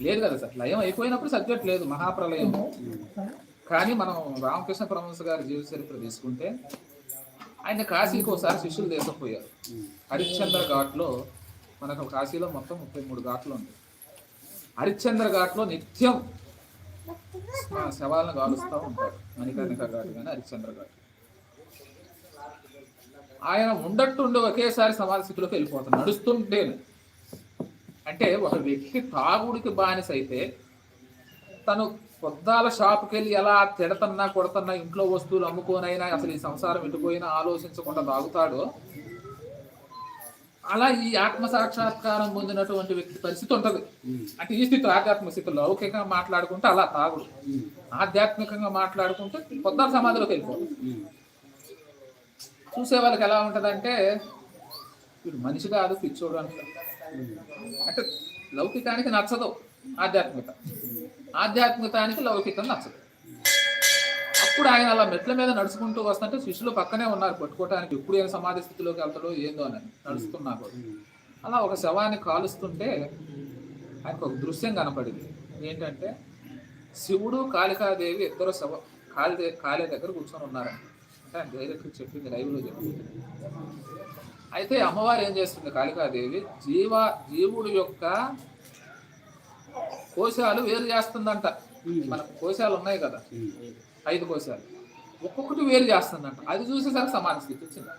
లేదు కదా సార్, లయం అయిపోయినప్పుడు సబ్జెక్ట్ లేదు, మహాప్రలయం. కానీ మనం రామకృష్ణ పరమహంస గారి జీవిత చరిత్ర తీసుకుంటే ఆయన కాశీకి ఒకసారి శిష్యులు తీసుకుపోయారు. హరిశ్చంద్ర ఘాట్లో, మనకు కాశీలో మొత్తం 33 ఘాట్లు ఉంటాయి. హరిశ్చంద్ర ఘాట్లో నిత్యం శవాలను కాలుస్తూ ఉంటారు. మణికర్ణిక ఘాట్ కానీ హరిశ్చంద్ర ఘాట్. ఆయన ఉండట్టుండి ఒకేసారి సమాధి స్థితిలోకి వెళ్ళిపోతాడు నడుస్తుంటే. అంటే ఒక వ్యక్తి తాగుడికి బానిస అయితే తను పొద్దాల షాపుకి వెళ్ళి ఎలా తిడతన్నా కొడతన్నా ఇంట్లో వస్తువులు అమ్ముకోనైనా అసలు ఈ సంసారం ఎటుపోయినా ఆలోచించకుండా తాగుతాడో, అలా ఈ ఆత్మ సాక్షాత్కారం పొందినటువంటి వ్యక్తి పరిస్థితి ఉంటుంది. అంటే ఈ స్థితి ఆధ్యాత్మిక స్థితిలో లౌకికంగా మాట్లాడుకుంటే అలా తాగుడు, ఆధ్యాత్మికంగా మాట్లాడుకుంటే పొద్దాల సమాధిలోకి వెళ్ళిపోతుంది. చూసే వాళ్ళకి ఎలా ఉంటుందంటే వీడు మనిషి కాదు పిచ్చోడు అంటారు. అంటే లౌకికానికి నచ్చదు ఆధ్యాత్మికత, ఆధ్యాత్మికానికి లౌకికం నచ్చదు. అప్పుడు ఆయన అలా మెట్ల మీద నడుచుకుంటూ వస్తుంటే శిష్యులు పక్కనే ఉన్నారు పట్టుకోవటానికి, ఎప్పుడు ఏం సమాధి స్థితిలోకి వెళ్తాడో ఏందో అని నడుస్తున్నా కూడా. అలా ఒక శవాన్ని కాలుస్తుంటే ఆయనకు ఒక దృశ్యం కనపడింది. ఏంటంటే శివుడు కాళికాదేవి ఇద్దరు కాళీ దగ్గర కూర్చొని ఉన్నారంట. అంటే ఆయన డైరెక్ట్ చెప్పింది, లైవ్లో చెప్పింది. అయితే అమ్మవారు ఏం చేస్తుంది, కాళికాదేవి జీవుడు యొక్క కోశాలు వేరు చేస్తుందంట. మనకు కోశాలు ఉన్నాయి కదా, 5 కోశాలు, ఒక్కొక్కటి వేరు చేస్తుందంట. అది చూసేసరికి సమాధి స్థితి వచ్చింది.